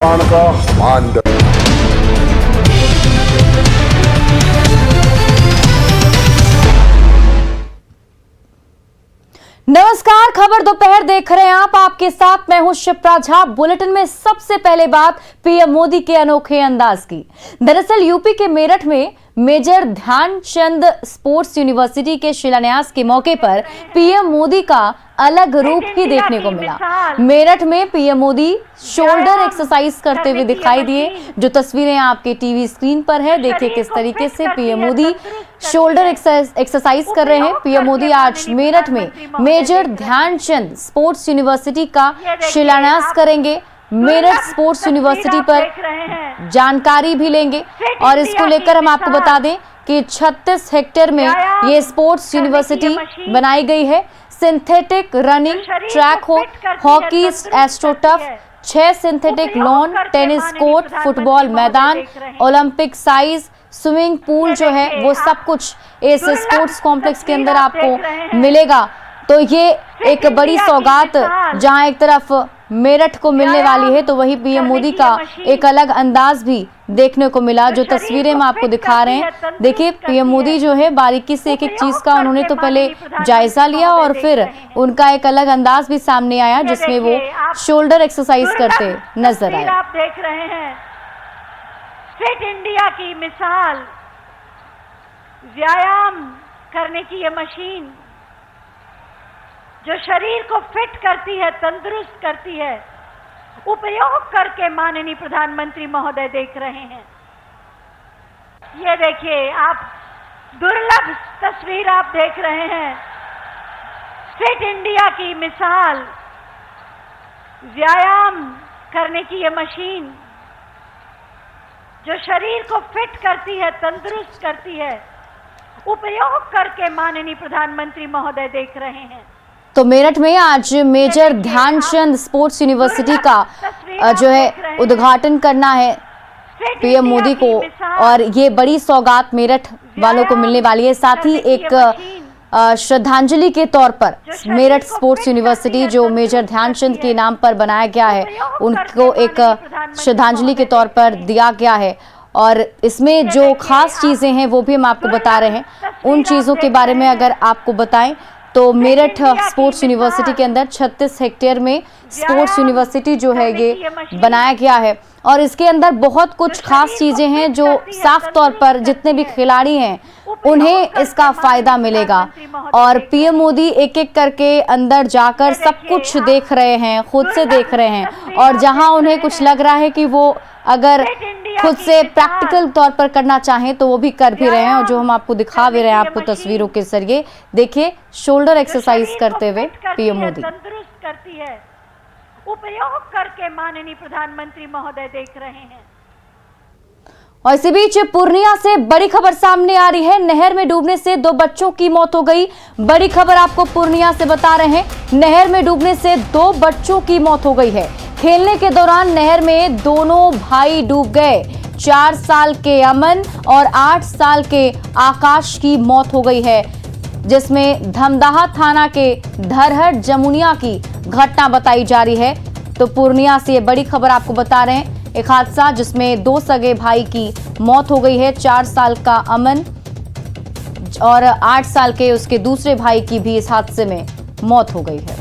का मानदंड। नमस्कार, खबर दोपहर देख रहे हैं आप। आपके साथ मैं हूं शिप्रा झा। बुलेटिन में सबसे पहले बात पीएम मोदी के अनोखे अंदाज की। दरअसल यूपी के मेरठ में मेजर ध्यानचंद स्पोर्ट्स यूनिवर्सिटी के शिलान्यास के मौके पर पीएम मोदी का अलग रूप ही देखने को मिला। मेरठ में पीएम मोदी शोल्डर एक्सरसाइज करते हुए दिखाई दिए। जो तस्वीरें आपके टीवी स्क्रीन पर है, देखिए किस तरीके से पीएम मोदी शोल्डर एक्सरसाइज कर रहे हैं। पीएम मोदी आज मेरठ में मेजर ध्यानचंद स्पोर्ट्स यूनिवर्सिटी का शिलान्यास करेंगे। मेरठ स्पोर्ट्स यूनिवर्सिटी पर जानकारी भी लेंगे और इसको लेकर हम आपको बता दें कि 36 हेक्टेयर में ये स्पोर्ट्स यूनिवर्सिटी बनाई गई है। सिंथेटिक रनिंग ट्रैक हो, hockey astroturf, 6 synthetic lawn, tennis court, football मैदान, ओलंपिक साइज स्विमिंग पूल जो है वो सब कुछ इस स्पोर्ट्स कॉम्प्लेक्स के अंदर आपको मिलेगा। तो ये एक बड़ी सौगात जहां एक तरफ मेरठ को मिलने वाली है, तो वही पीएम मोदी का एक अलग अंदाज भी देखने को मिला। जो तस्वीरें हम आपको दिखा रहे हैं, देखिए पीएम मोदी जो है बारीकी से एक एक चीज का उन्होंने तो पहले जायजा लिया और फिर उनका एक अलग अंदाज भी सामने आया जिसमें वो शोल्डर एक्सरसाइज करते नजर आए। आप देख रहे हैं फिट इंडिया की मिसाल, व्यायाम करने की ये मशीन जो शरीर को फिट करती है, तंदुरुस्त करती है, उपयोग करके माननीय प्रधानमंत्री महोदय देख रहे हैं। ये देखिए, आप दुर्लभ तस्वीर आप देख रहे हैं। फिट इंडिया की मिसाल, व्यायाम करने की ये मशीन जो शरीर को फिट करती है, तंदुरुस्त करती है, उपयोग करके माननीय प्रधानमंत्री महोदय देख रहे हैं। तो मेरठ में आज मेजर ध्यानचंद स्पोर्ट्स यूनिवर्सिटी का जो है उद्घाटन करना है पीएम मोदी को और ये बड़ी सौगात मेरठ वालों को मिलने वाली है। साथ ही एक श्रद्धांजलि के तौर पर मेरठ स्पोर्ट्स यूनिवर्सिटी जो मेजर ध्यानचंद के नाम पर बनाया गया है, उनको एक श्रद्धांजलि के तौर पर दिया गया है। और इसमें जो खास चीजें हैं वो भी हम आपको बता रहे हैं। उन चीजों के बारे में अगर आपको बताएं तो मेरठ स्पोर्ट्स यूनिवर्सिटी के अंदर 36 हेक्टेयर में स्पोर्ट्स यूनिवर्सिटी जो है ये बनाया गया है और इसके अंदर बहुत कुछ खास चीजें हैं जो साफ तौर पर जितने भी खिलाड़ी हैं उन्हें इसका फायदा मिलेगा। और पीएम मोदी एक एक करके अंदर जाकर सब कुछ देख रहे हैं, खुद से देख रहे हैं और जहां उन्हें कुछ लग रहा है कि वो अगर खुद से प्रैक्टिकल तौर पर करना चाहें तो वो भी कर भी रहे हैं और जो हम आपको दिखा भी रहे हैं आपको तस्वीरों के जरिए। देखिए शोल्डर एक्सरसाइज करते हुए पीएम मोदी तंदुरुस्त करती है, उपयोग करके माननीय प्रधानमंत्री महोदय देख रहे हैं। और इसी बीच पूर्णिया से बड़ी खबर सामने आ रही है। नहर में डूबने से 2 बच्चों की मौत हो गई। बड़ी खबर आपको पूर्णिया से बता रहे हैं। नहर में डूबने से 2 बच्चों की मौत हो गई है। खेलने के दौरान नहर में दोनों भाई डूब गए। 4 साल के अमन और 8 साल के आकाश की मौत हो गई है, जिसमें धमदाहा थाना के धरहट जमुनिया की घटना बताई जा रही है। तो पूर्णिया से ये बड़ी खबर आपको बता रहे हैं। एक हादसा जिसमें 2 सगे भाई की मौत हो गई है। 4 साल का अमन और 8 साल के उसके दूसरे भाई की भी इस हादसे में मौत हो गई है।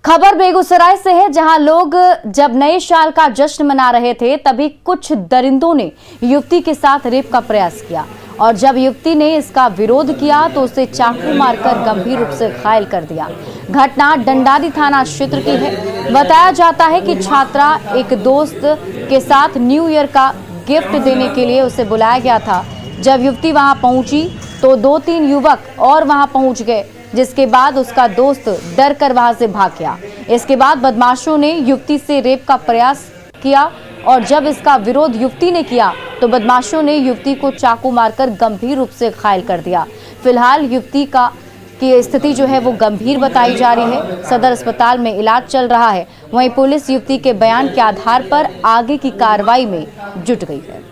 खबर बेगूसराय से है, जहां लोग जब नए साल का जश्न मना रहे थे तभी कुछ दरिंदों ने युवती के साथ रेप का प्रयास किया और जब युवती ने इसका विरोध किया तो उसे चाकू मारकर गंभीर रूप से घायल कर दिया। घटना डंडारी थाना क्षेत्र की है। बताया जाता है कि छात्रा एक दोस्त के साथ न्यू ईयर का गिफ्ट देने के लिए उसे बुलाया गया था। जब युवती वहां पहुंची तो 2-3 युवक और वहां पहुंच गए, जिसके बाद उसका दोस्त डर कर वहां से भाग गया। इसके बाद बदमाशों ने युवती से रेप का प्रयास किया और जब इसका विरोध युवती ने किया तो बदमाशों ने युवती को चाकू मारकर गंभीर रूप से घायल कर दिया। फिलहाल युवती की स्थिति जो है वो गंभीर बताई जा रही है। सदर अस्पताल में इलाज चल रहा है। वहीं पुलिस युवती के बयान के आधार पर आगे की कार्रवाई में जुट गई है।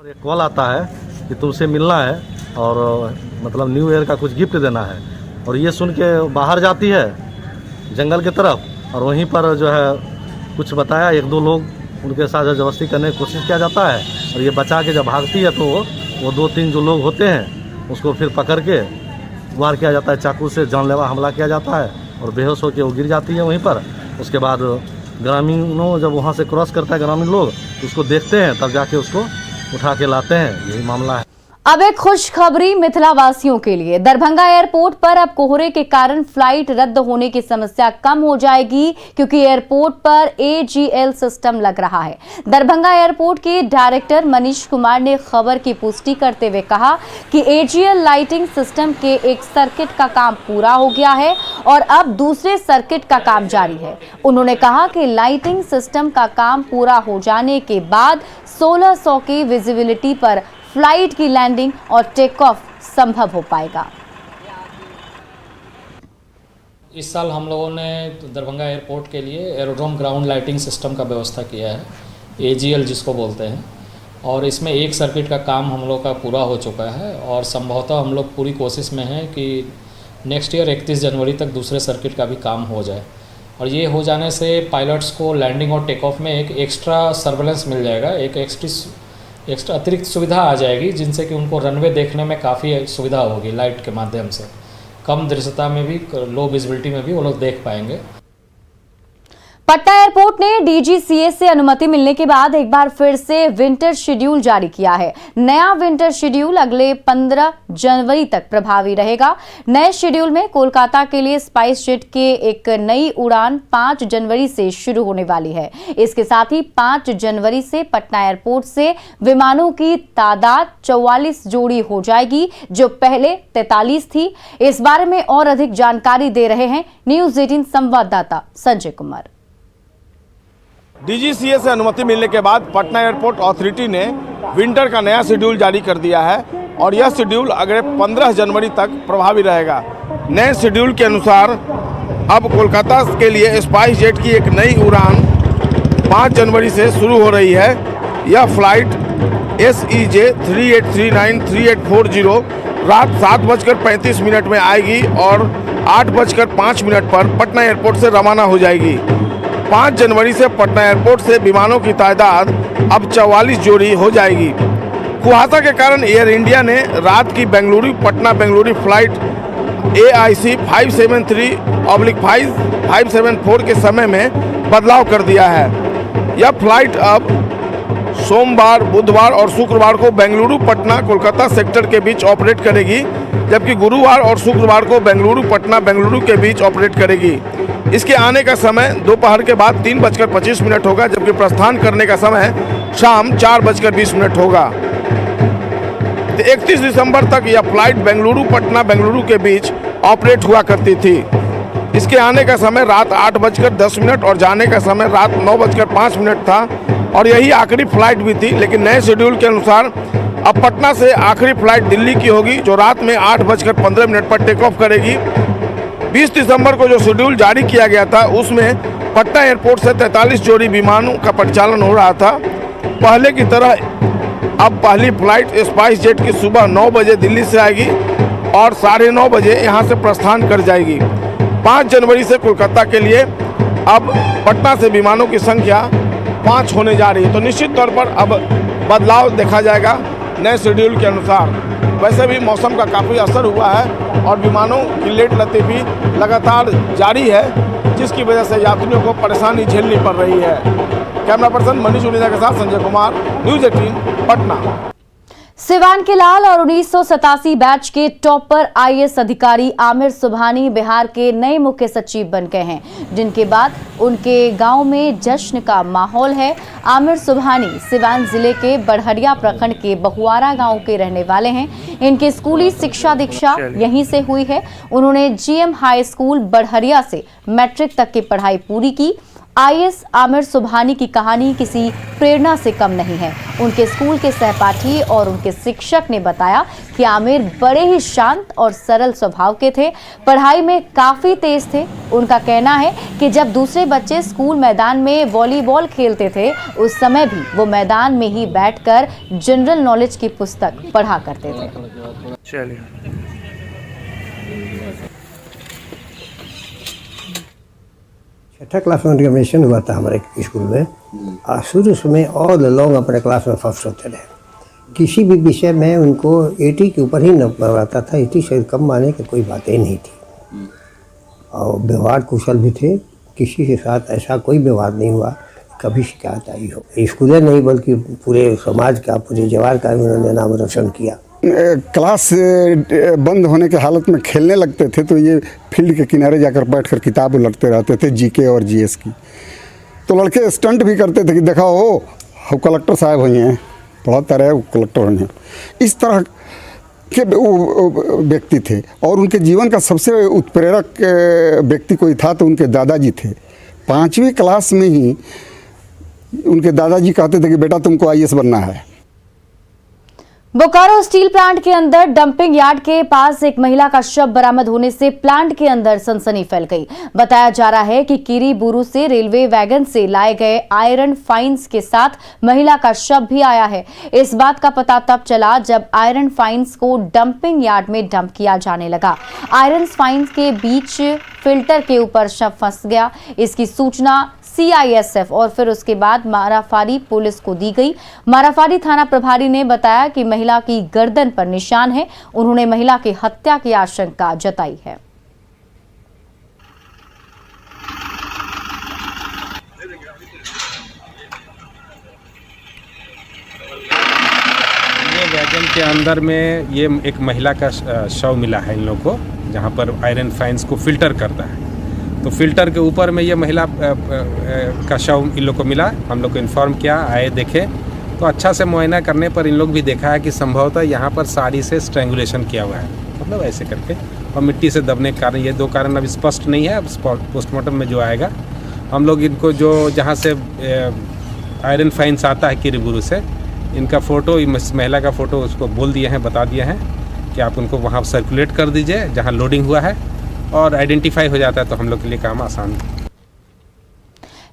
एक कॉल आता है कि तुमसे मिलना है और मतलब न्यू ईयर का कुछ गिफ्ट देना है, और ये सुन के बाहर जाती है जंगल की तरफ, और वहीं पर जो है कुछ बताया, एक दो लोग उनके साथ जबरदस्ती करने की कोशिश किया जाता है, और ये बचा के जब भागती है तो वो दो तीन जो लोग होते हैं उसको फिर पकड़ के वार किया जाता है, चाकू से जानलेवा हमला किया जाता है, और बेहोश होकर वो गिर जाती है वहीं पर। उसके बाद ग्रामीणों जब वहाँ से क्रॉस करता है ग्रामीण लोग, तो उसको देखते हैं, तब जाके उसको उठा के लाते हैं। यही मामला है। अब एक खुशखबरी मिथिला वासियों के लिए। दरभंगा एयरपोर्ट पर अब कोहरे के कारण फ्लाइट रद्द होने की समस्या कम हो जाएगी, क्योंकि एयरपोर्ट पर AGL सिस्टम लग रहा है। दरभंगा एयरपोर्ट के डायरेक्टर मनीष कुमार ने खबर की पुष्टि करते हुए कहा कि AGL लाइटिंग सिस्टम के एक सर्किट का काम पूरा हो गया है और अब दूसरे सर्किट का काम जारी है। उन्होंने कहा कि लाइटिंग सिस्टम का काम पूरा हो जाने के बाद 1600 की विजिबिलिटी पर फ्लाइट की लैंडिंग और टेक ऑफ संभव हो पाएगा। इस साल हम लोगों ने दरभंगा एयरपोर्ट के लिए एरोड्रोम ग्राउंड लाइटिंग सिस्टम का व्यवस्था किया है, AGL जिसको बोलते हैं, और इसमें एक सर्किट का काम हम लोग का पूरा हो चुका है, और संभवतः हम लोग पूरी कोशिश में हैं कि नेक्स्ट ईयर 31 जनवरी तक दूसरे सर्किट का भी काम हो जाए, और ये हो जाने से पायलट्स को लैंडिंग और टेक ऑफ में एक एक्स्ट्रा सर्वेलेंस मिल जाएगा, एक एक्स्ट्रा अतिरिक्त सुविधा आ जाएगी, जिनसे कि उनको रनवे देखने में काफ़ी सुविधा होगी। लाइट के माध्यम से कम दृश्यता में भी, लो विजिबिलिटी में भी वो लोग देख पाएंगे। पटना एयरपोर्ट ने DGCA से अनुमति मिलने के बाद एक बार फिर से विंटर शेड्यूल जारी किया है। नया विंटर शेड्यूल अगले 15 जनवरी तक प्रभावी रहेगा। नए शेड्यूल में कोलकाता के लिए स्पाइस जेट के एक नई उड़ान 5 जनवरी से शुरू होने वाली है। इसके साथ ही 5 जनवरी से पटना एयरपोर्ट से विमानों की तादाद 44 जोड़ी हो जाएगी, जो पहले 43 थी। इस बारे में और अधिक जानकारी दे रहे हैं न्यूज़ 18 संवाददाता संजय कुमार। DGCA से अनुमति मिलने के बाद पटना एयरपोर्ट अथॉरिटी ने विंटर का नया शेड्यूल जारी कर दिया है, और यह शेड्यूल अगले 15 जनवरी तक प्रभावी रहेगा। नए शेड्यूल के अनुसार अब कोलकाता के लिए स्पाइस जेट की एक नई उड़ान 5 जनवरी से शुरू हो रही है। यह फ्लाइट SEJ 3839-3840 रात 7:35 में आएगी और 8:05 पर पटना एयरपोर्ट से रवाना हो जाएगी। 5 जनवरी से पटना एयरपोर्ट से विमानों की तादाद अब 44 जोड़ी हो जाएगी। कुहासा के कारण एयर इंडिया ने रात की बेंगलुरु पटना बेंगलुरु फ्लाइट AIC 573/574 के समय में बदलाव कर दिया है। यह फ्लाइट अब सोमवार, बुधवार और शुक्रवार को बेंगलुरु पटना कोलकाता सेक्टर के बीच ऑपरेट करेगी, जबकि गुरुवार और शुक्रवार को बेंगलुरु पटना बेंगलुरु के बीच ऑपरेट करेगी। इसके आने का समय दोपहर के बाद 3:25 होगा, जबकि प्रस्थान करने का समय शाम 4:20 होगा। 31 दिसंबर तक यह फ्लाइट बेंगलुरु पटना बेंगलुरु के बीच ऑपरेट हुआ करती थी। इसके आने का समय रात 8:10 और जाने का समय रात 9:05 था, और यही आखिरी फ्लाइट भी थी। लेकिन नए शेड्यूल के अनुसार अब पटना से आखिरी फ्लाइट दिल्ली की होगी, जो रात में 8:15 पर टेक ऑफ करेगी। 20 दिसंबर को जो शेड्यूल जारी किया गया था, उसमें पटना एयरपोर्ट से 43 जोड़ी विमानों का परिचालन हो रहा था। पहले की तरह अब पहली फ्लाइट स्पाइस जेट की सुबह 9 बजे दिल्ली से आएगी और 9:30 बजे यहाँ से प्रस्थान कर जाएगी। 5 जनवरी से कोलकाता के लिए अब पटना से विमानों की संख्या 5 होने जा रही है। तो निश्चित तौर पर अब बदलाव देखा जाएगा नए शेड्यूल के अनुसार। वैसे भी मौसम का काफ़ी असर हुआ है और विमानों की लेट लतीफ़ी लगातार जारी है, जिसकी वजह से यात्रियों को परेशानी झेलनी पड़ रही है। कैमरा पर्सन मनीष उनीजा के साथ संजय कुमार, न्यूज़ 18 पटना। सिवान के लाल और 1987 बैच के टॉपर IAS अधिकारी आमिर सुबहानी बिहार के नए मुख्य सचिव बन गए हैं, जिनके बाद उनके गांव में जश्न का माहौल है। आमिर सुबहानी सिवान जिले के बड़हरिया प्रखंड के बहुआरा गांव के रहने वाले हैं। इनकी स्कूली शिक्षा दीक्षा यहीं से हुई है। उन्होंने GM हाई स्कूल बड़हरिया से मैट्रिक तक की पढ़ाई पूरी की आईएएस आमिर सुबहानी की कहानी किसी प्रेरणा से कम नहीं है। उनके स्कूल के सहपाठी और उनके शिक्षक ने बताया कि आमिर बड़े ही शांत और सरल स्वभाव के थे, पढ़ाई में काफी तेज थे। उनका कहना है कि जब दूसरे बच्चे स्कूल मैदान में वॉलीबॉल खेलते थे, उस समय भी वो मैदान में ही बैठकर जनरल नॉलेज की पुस्तक पढ़ा करते थे। चलिए, छठा क्लास में एडमिशन हुआ था हमारे स्कूल में। शुरू में ऑल लॉन्ग अपने क्लास में फर्स्ट होते रहे। किसी भी विषय में उनको 80 के ऊपर ही नंबर आता था। 80 से कम आने की कोई बात ही नहीं थी। और व्यवहार कुशल भी थे। किसी के साथ ऐसा कोई व्यवहार नहीं हुआ कभी शिकायत आई हो। स्कूल नहीं बल्कि पूरे समाज का, पूरे जवार का उन्होंने नाम रोशन किया। क्लास बंद होने के हालत में खेलने लगते थे तो ये फील्ड के किनारे जाकर बैठकर किताब उलटते रहते थे, जीके और जीएस की। तो लड़के स्टंट भी करते थे कि देखा हो कलेक्टर साहब हुए हैं, पढ़ाता रहे कलेक्टर हुए हैं। इस तरह के वो व्यक्ति थे। और उनके जीवन का सबसे उत्प्रेरक व्यक्ति कोई था तो उनके दादाजी थे। 5वीं क्लास में ही उनके दादाजी कहते थे कि बेटा तुमको आईएएस बनना है। बोकारो स्टील प्लांट के अंदर डंपिंग यार्ड के पास एक महिला का शव बरामद होने से प्लांट के अंदर सनसनी फैल गई। बताया जा रहा है कि किरीबुरू से रेलवे वैगन से लाए गए आयरन फाइन्स के साथ महिला का शव भी आया है। इस बात का पता तब चला जब आयरन फाइन्स को डंपिंग यार्ड में डंप किया जाने लगा। आयरन फाइन्स के बीच फिल्टर के ऊपर शव फंस गया। इसकी सूचना सीआईएसएफ और फिर उसके बाद माराफारी पुलिस को दी गई। माराफारी थाना प्रभारी ने बताया कि महिला की गर्दन पर निशान है। उन्होंने महिला की हत्या की आशंका जताई है। ये वैगन के अंदर में ये एक महिला का शव मिला है इन लोगों को, जहाँ पर आयरन फाइन्स को फिल्टर करता है। तो फिल्टर के ऊपर में ये महिला का शव इन लोग को मिला। हम लोग को इन्फॉर्म किया, आए देखे तो अच्छा से मुआयना करने पर इन लोग भी देखा है कि संभवतः यहाँ पर साड़ी से स्ट्रैंगुलेशन किया हुआ है, मतलब ऐसे करके, और मिट्टी से दबने के कारण। ये 2 कारण अभी स्पष्ट नहीं है। पोस्टमार्टम में जो आएगा हम लोग इनको जो जहाँ से आयरन फाइन्स आता है किरीबुरू से, इनका फ़ोटो, इस महिला का फ़ोटो उसको बोल दिए हैं, बता दिए हैं कि आप उनको वहाँ सर्कुलेट कर दीजिए जहाँ लोडिंग हुआ है, और आइडेंटिफाई हो जाता है तो हम लोग के लिए काम आसान है।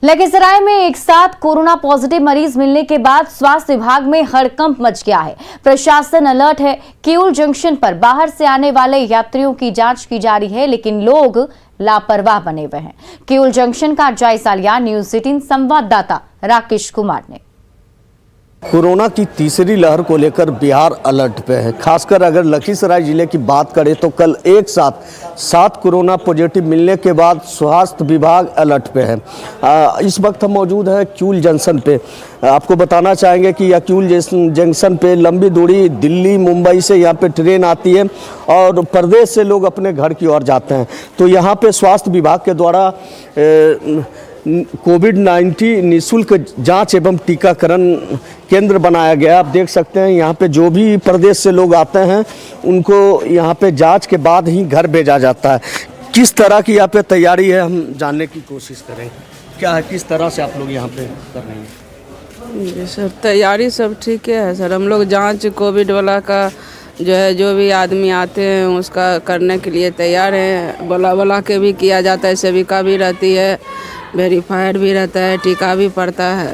लखीसराय में एक साथ कोरोना पॉजिटिव मरीज मिलने के बाद स्वास्थ्य विभाग में हड़कंप मच गया है। प्रशासन अलर्ट है। किऊल जंक्शन पर बाहर से आने वाले यात्रियों की जांच की जा रही है, लेकिन लोग लापरवाह बने हुए हैं। किऊल जंक्शन का जायजा लिया न्यूज़ 18 संवाददाता राकेश कुमार ने। कोरोना की तीसरी लहर को लेकर बिहार अलर्ट पे है। खासकर अगर लखीसराय जिले की बात करें तो कल एक साथ 7 कोरोना पॉजिटिव मिलने के बाद स्वास्थ्य विभाग अलर्ट पे है। इस वक्त हम मौजूद हैं किऊल जंक्शन पे। आपको बताना चाहेंगे कि यह किऊल जंक्शन पे लंबी दूरी दिल्ली मुंबई से यहाँ पे ट्रेन आती है और प्रदेश से लोग अपने घर की ओर जाते हैं। तो यहाँ पे स्वास्थ्य विभाग के द्वारा कोविड-19 निःशुल्क जांच एवं टीकाकरण केंद्र बनाया गया। आप देख सकते हैं यहाँ पे जो भी प्रदेश से लोग आते हैं उनको यहाँ पे जांच के बाद ही घर भेजा जाता है। किस तरह की यहाँ पे तैयारी है हम जानने की कोशिश करें। क्या है, किस तरह से आप लोग यहाँ पे कर रहे हैं? ये सब तैयारी सब ठीक है सर। हम लोग जांच कोविड वाला का जो है, जो भी आदमी आते हैं उसका करने के लिए तैयार हैं। बोला के भी किया जाता है, सेविका भी रहती है, वेरीफाइड भी रहता है, टीका भी पड़ता है।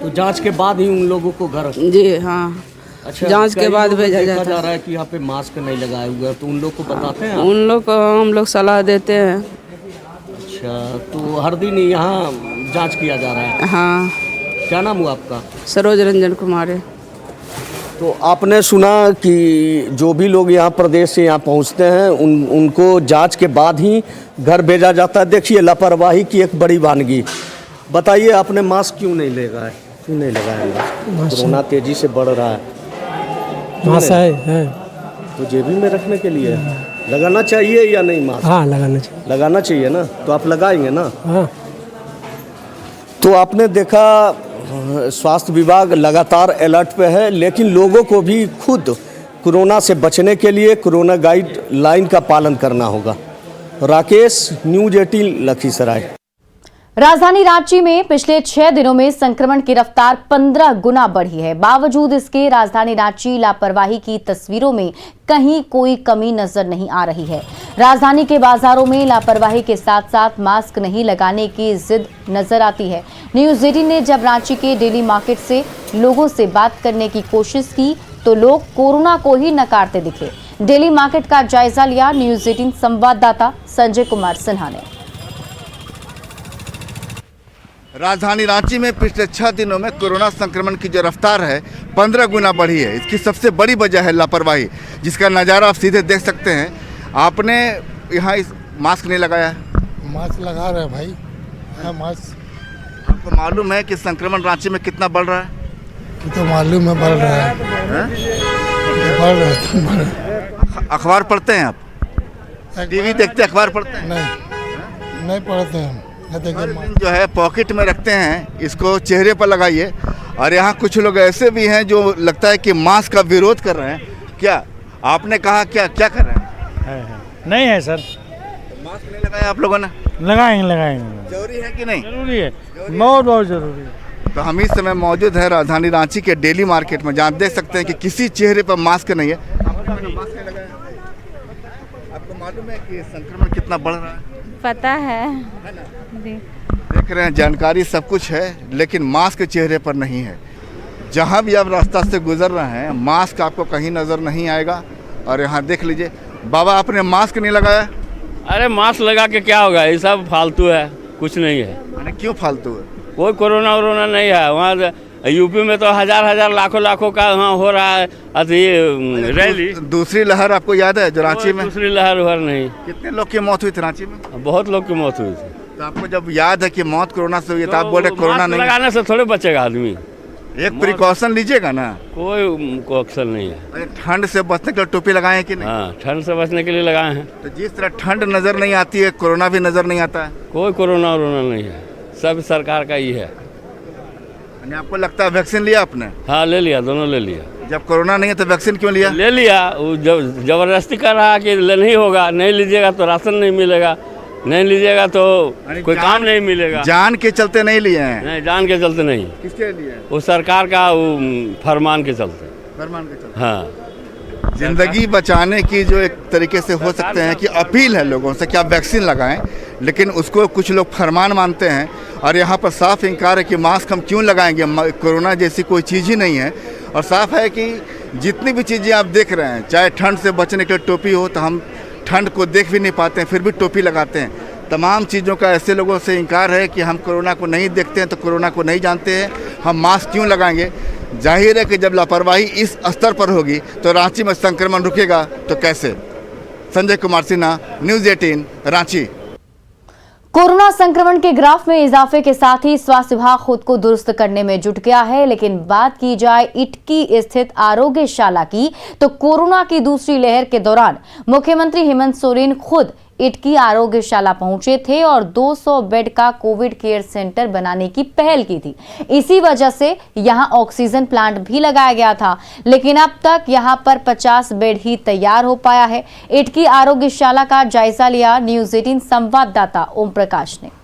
तो जांच के बाद ही उन लोगों को घर? जी हाँ। अच्छा, जांच के बाद भेजा जाता जा रहा है कि यहाँ पे मास्क नहीं लगाए हुए, तो उन लोग को बताते हैं? उन लोग को हम लोग सलाह देते हैं। अच्छा, तो हर दिन यहाँ जांच किया जा रहा है? हाँ। क्या नाम हुआ आपका? सरोज रंजन कुमार। तो आपने सुना कि जो भी लोग यहाँ प्रदेश से यहाँ पहुँचते हैं उनको जांच के बाद ही घर भेजा जाता है। देखिए लापरवाही की एक बड़ी वानगी। बताइए, आपने मास्क क्यों नहीं लगाया? क्यों नहीं लगाया मास्क? कोरोना तेजी से बढ़ रहा है। मास्क है तो जेबी में रखने के लिए लगाना चाहिए या नहीं मास्क? हाँ, लगाना चाहिए। लगाना चाहिए ना, तो आप लगाएंगे ना? हाँ। तो आपने देखा स्वास्थ्य विभाग लगातार अलर्ट पे है, लेकिन लोगों को भी खुद कोरोना से बचने के लिए कोरोना गाइडलाइन का पालन करना होगा। राकेश, न्यूज़ 18 लखीसराय। राजधानी रांची में पिछले 6 दिनों में संक्रमण की रफ्तार 15 गुना बढ़ी है। बावजूद इसके राजधानी रांची लापरवाही की तस्वीरों में कहीं कोई कमी नजर नहीं आ रही है। राजधानी के बाजारों में लापरवाही के साथ साथ मास्क नहीं लगाने की जिद नजर आती है। न्यूज 18 ने जब रांची के डेली मार्केट से लोगों से बात करने की कोशिश की तो लोग कोरोना को ही नकारते दिखे। डेली मार्केट का जायजा लिया न्यूज 18 संवाददाता संजय कुमार सिन्हा ने। राजधानी रांची में पिछले 6 दिनों में कोरोना संक्रमण की जो रफ्तार है 15 गुना बढ़ी है। इसकी सबसे बड़ी वजह है लापरवाही, जिसका नज़ारा आप सीधे देख सकते हैं। आपने यहाँ इस मास्क नहीं लगाया है? मास्क लगा रहे हैं भाई, हाँ मास्क। आपको मालूम है कि संक्रमण रांची में कितना बढ़ रहा है? ये तो मालूम है बढ़ रहा है, बढ़ रहा है। अखबार पढ़ते हैं आप? टीवी देखते, अखबार पढ़ते हैं? नहीं पढ़ते हैं। जो है पॉकेट में रखते हैं, इसको चेहरे पर लगाइए। और यहाँ कुछ लोग ऐसे भी हैं जो लगता है कि मास्क का विरोध कर रहे हैं। क्या आपने कहा, क्या क्या कर रहे हैं? नहीं है सर, मास्क नहीं लगाया आप लोगों ने? लगाएंगे। जरूरी है कि नहीं? जरूरी है, बहुत जरूरी है। तो हम इस समय मौजूद है राजधानी रांची के डेली मार्केट में, जहाँ देख सकते हैं कि किसी चेहरे पर मास्क नहीं है। मास्क नहीं लगाया। आपको मालूम है कि संक्रमण कितना बढ़ रहा है? पता है ना? देख रहे हैं, जानकारी सब कुछ है, लेकिन मास्क चेहरे पर नहीं है। जहां भी आप रास्ता से गुजर रहे हैं, मास्क आपको कहीं नजर नहीं आएगा। और यहाँ देख लीजिए, बाबा आपने मास्क नहीं लगाया? अरे मास्क लगा के क्या होगा, ये सब फालतू है, कुछ नहीं है। अरे क्यों फालतू है? कोई कोरोना वोरोना नहीं है। वहाँ यूपी में तो हजार लाखों का वहाँ हो रहा है अभी रैली। दूसरी लहर आपको याद है जो रांची में? दूसरी लहर नहीं। कितने लोग की मौत हुई थी रांची में? बहुत लोग की मौत हुई थी। तो आपको जब याद है कि मौत कोरोना से हुई तो आप बोल रहे कोरोना नहीं? लगाने से थोड़े बचेगा आदमी। एक प्रिकॉशन लीजिएगा ना। कोई ऑप्शन नहीं है। ठंड से बचने के लिए टोपी लगाए कि नहीं? हाँ, ठंड से बचने के लिए लगाए हैं। तो जिस तरह ठंड नजर नहीं आती है, कोरोना भी नजर नहीं आता है। कोई कोरोना वोरोना नहीं है, सब सरकार का ही है। आपको लगता है वैक्सीन लिया आपने? हाँ ले लिया, दोनों ले लिया। जब कोरोना नहीं है तो वैक्सीन क्यों लिया? ले लिया, जबरदस्ती कर रहा कि नहीं होगा, नहीं लीजिएगा तो राशन नहीं मिलेगा, नहीं लीजिएगा तो कोई काम नहीं मिलेगा। जान के चलते नहीं लिए हैं? नहीं, जान के चलते नहीं। किसके लिए? वो सरकार का फरमान के चलते। फरमान के चलते? हाँ। जिंदगी बचाने की जो एक तरीके से हो सकते हैं कि अपील है लोगों से कि आप वैक्सीन लगाएं, लेकिन उसको कुछ लोग फरमान मानते हैं। और यहाँ पर साफ इनकार है कि मास्क हम क्यों लगाएंगे, कोरोना जैसी कोई चीज़ ही नहीं है। और साफ है कि जितनी भी चीज़ें आप देख रहे हैं, चाहे ठंड से बचने के लिए टोपी हो, तो हम ठंड को देख भी नहीं पाते हैं, फिर भी टोपी लगाते हैं। तमाम चीज़ों का ऐसे लोगों से इनकार है कि हम कोरोना को नहीं देखते हैं तो कोरोना को नहीं जानते हैं, हम मास्क क्यों लगाएंगे। जाहिर है कि जब लापरवाही इस स्तर पर होगी तो रांची में संक्रमण रुकेगा तो कैसे। संजय कुमार सिन्हा, न्यूज़ 18 रांची। कोरोना संक्रमण के ग्राफ में इजाफे के साथ ही स्वास्थ्य विभाग खुद को दुरुस्त करने में जुट गया है। लेकिन बात की जाए इटकी स्थित आरोग्यशाला की, तो कोरोना की दूसरी लहर के दौरान मुख्यमंत्री हेमंत सोरेन खुद इटकी आरोग्यशाला पहुंचे थे और 200 बेड का कोविड केयर सेंटर बनाने की पहल की थी। इसी वजह से यहां ऑक्सीजन प्लांट भी लगाया गया था, लेकिन अब तक यहां पर 50 बेड ही तैयार हो पाया है। इटकी आरोग्यशाला का जायजा लिया न्यूज 18 संवाददाता ओम प्रकाश ने।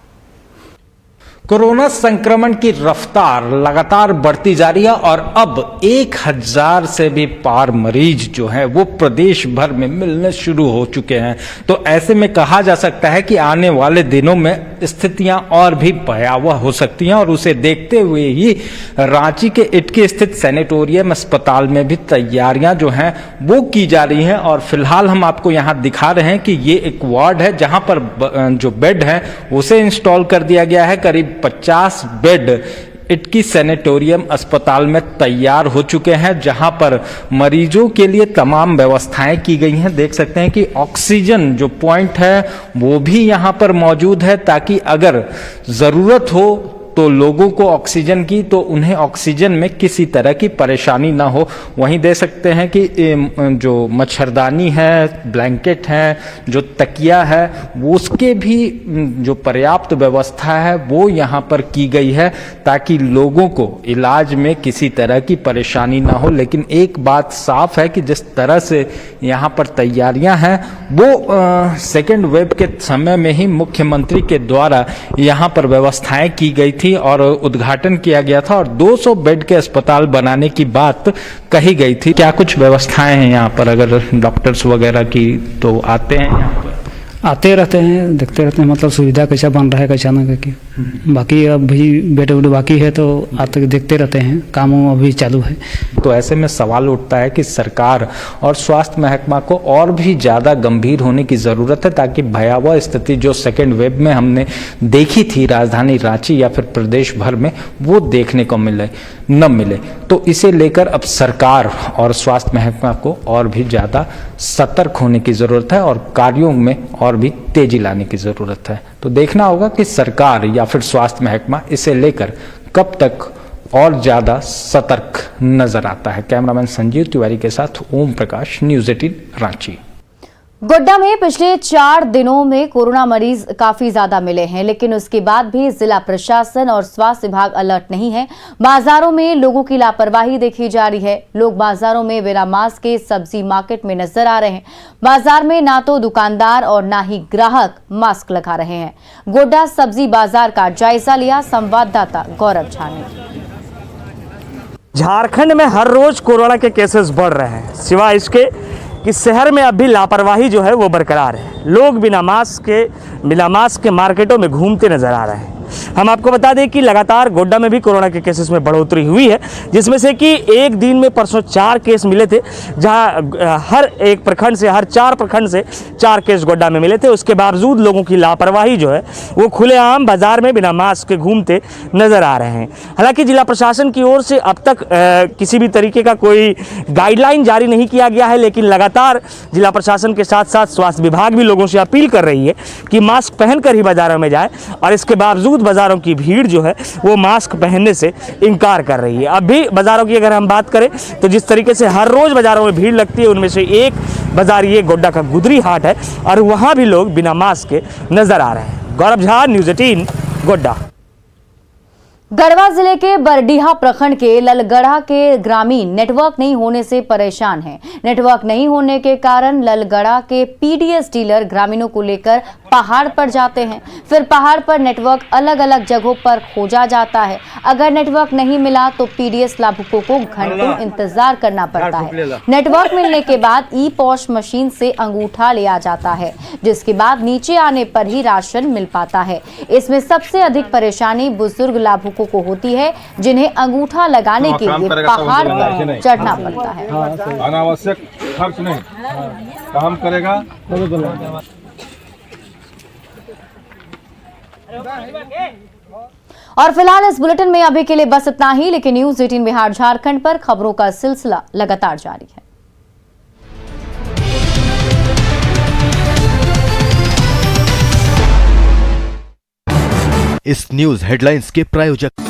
कोरोना संक्रमण की रफ्तार लगातार बढ़ती जा रही है और अब 1000 से भी पार मरीज जो हैं वो प्रदेश भर में मिलने शुरू हो चुके हैं। तो ऐसे में कहा जा सकता है कि आने वाले दिनों में स्थितियां और भी भयावह हो सकती हैं और उसे देखते हुए ही रांची के इटकी स्थित सैनिटोरियम अस्पताल में भी तैयारियां जो हैं वो की जा रही हैं। और फिलहाल हम आपको यहाँ दिखा रहे हैं कि ये एक वार्ड है जहां पर जो बेड है उसे इंस्टॉल कर दिया गया है। करीब 50 बेड इटकी सैनिटोरियम अस्पताल में तैयार हो चुके हैं, जहां पर मरीजों के लिए तमाम व्यवस्थाएं की गई हैं। देख सकते हैं कि ऑक्सीजन जो पॉइंट है वो भी यहां पर मौजूद है, ताकि अगर जरूरत हो तो लोगों को ऑक्सीजन की तो उन्हें ऑक्सीजन में किसी तरह की परेशानी ना हो। वहीं दे सकते हैं कि जो मच्छरदानी है, ब्लैंकेट है, जो तकिया है, वो उसके भी जो पर्याप्त व्यवस्था है वो यहाँ पर की गई है ताकि लोगों को इलाज में किसी तरह की परेशानी ना हो। लेकिन एक बात साफ है कि जिस तरह से यहाँ पर तैयारियां हैं वो सेकेंड वेव के समय में ही मुख्यमंत्री के द्वारा यहाँ पर व्यवस्थाएं की गई थी और उद्घाटन किया गया था और 200 बेड के अस्पताल बनाने की बात कही गई थी। क्या कुछ व्यवस्थाएं हैं यहाँ पर? अगर डॉक्टर्स वगैरह की तो आते हैं यहाँ पर? आते रहते हैं, देखते रहते हैं, मतलब सुविधा कैसा बन रहा है कैसा ना करके। बाकी अब भी बेड उड बाकी है तो आते देखते रहते हैं, काम अभी चालू है। तो ऐसे में सवाल उठता है कि सरकार और स्वास्थ्य महकमा को और भी ज़्यादा गंभीर होने की ज़रूरत है ताकि भयावह स्थिति जो सेकेंड वेव में हमने देखी थी राजधानी रांची या फिर प्रदेश भर में, वो देखने को न मिले। तो इसे लेकर अब सरकार और स्वास्थ्य महकमा को और भी ज़्यादा सतर्क होने की ज़रूरत है और कार्यों में और भी तेजी लाने की ज़रूरत है। तो देखना होगा कि सरकार या फिर स्वास्थ्य महकमा इसे लेकर कब तक और ज़्यादा सतर्क नजर आता है। कैमरामैन संजीव तिवारी के साथ ओम प्रकाश, न्यूज़ 18 रांची। गोड्डा में पिछले 4 दिनों में कोरोना मरीज काफी ज्यादा मिले हैं, लेकिन उसके बाद भी जिला प्रशासन और स्वास्थ्य विभाग अलर्ट नहीं है। बाजारों में लोगों की लापरवाही देखी जा रही है। लोग बाजारों में बिना मास्क के सब्जी मार्केट में नजर आ रहे हैं। बाजार में ना तो दुकानदार और ना ही ग्राहक मास्क लगा रहे हैं। गोड्डा सब्जी बाजार का जायजा लिया संवाददाता गौरव झा ने। झारखंड में हर रोज कोरोना के केसेस बढ़ रहे हैं, सिवाय इसके कि शहर में अब भी लापरवाही जो है वो बरकरार है। लोग बिना मास्क के मार्केटों में घूमते नजर आ रहे हैं। हम आपको बता दें कि लगातार गोड्डा में भी कोरोना के केसेस में बढ़ोतरी हुई है, जिसमें से कि एक दिन में परसों 4 केस मिले थे, जहां हर एक प्रखंड से, हर 4 प्रखंड से 4 केस गोड्डा में मिले थे। उसके बावजूद लोगों की लापरवाही जो है वो खुलेआम बाजार में बिना मास्क के घूमते नजर आ रहे हैं। हालांकि जिला प्रशासन की ओर से अब तक किसी भी तरीके का कोई गाइडलाइन जारी नहीं किया गया है, लेकिन लगातार जिला प्रशासन के साथ साथ स्वास्थ्य विभाग भी लोगों से अपील कर रही है कि मास्क पहनकर ही बाजारों में जाए, और इसके बावजूद बाजारों की भीड़ जो है वो मास्क पहनने से इनकार कर रही है। अब भी बाजारों की अगर हम बात करें तो जिस तरीके से हर रोज बाजारों में भीड़ लगती है, उनमें से एक बाजार ये गोड्डा का गुदरी हाट है और वहां भी लोग बिना मास्क के नजर आ रहे हैं। गौरव झा, न्यूज़ 18 गोड्डा। गढ़वा जिले के बरडीहा प्रखंड के ललगढ़ा के ग्रामीण नेटवर्क नहीं होने से परेशान हैं। नेटवर्क नहीं होने के कारण ललगढ़ा के पीडीएस डीलर ग्रामीणों को लेकर पहाड़ पर जाते हैं। फिर पहाड़ पर नेटवर्क अलग अलग जगहों पर खोजा जाता है। अगर नेटवर्क नहीं मिला तो पीडीएस लाभुकों को घंटों इंतजार करना पड़ता है। नेटवर्क मिलने के बाद ई पॉश मशीन से अंगूठा लिया जाता है, जिसके बाद नीचे आने पर ही राशन मिल पाता है। इसमें सबसे अधिक परेशानी बुजुर्ग लाभुकों को होती है, जिन्हें अंगूठा लगाने के लिए पहाड़ पर चढ़ना पड़ता है। अनावश्यक खर्च नहीं, काम करेगा। और फिलहाल इस बुलेटिन में अभी के लिए बस इतना ही, लेकिन न्यूज़ 18 बिहार झारखंड पर खबरों का सिलसिला लगातार जारी है। इस न्यूज हेडलाइंस के प्रायोजक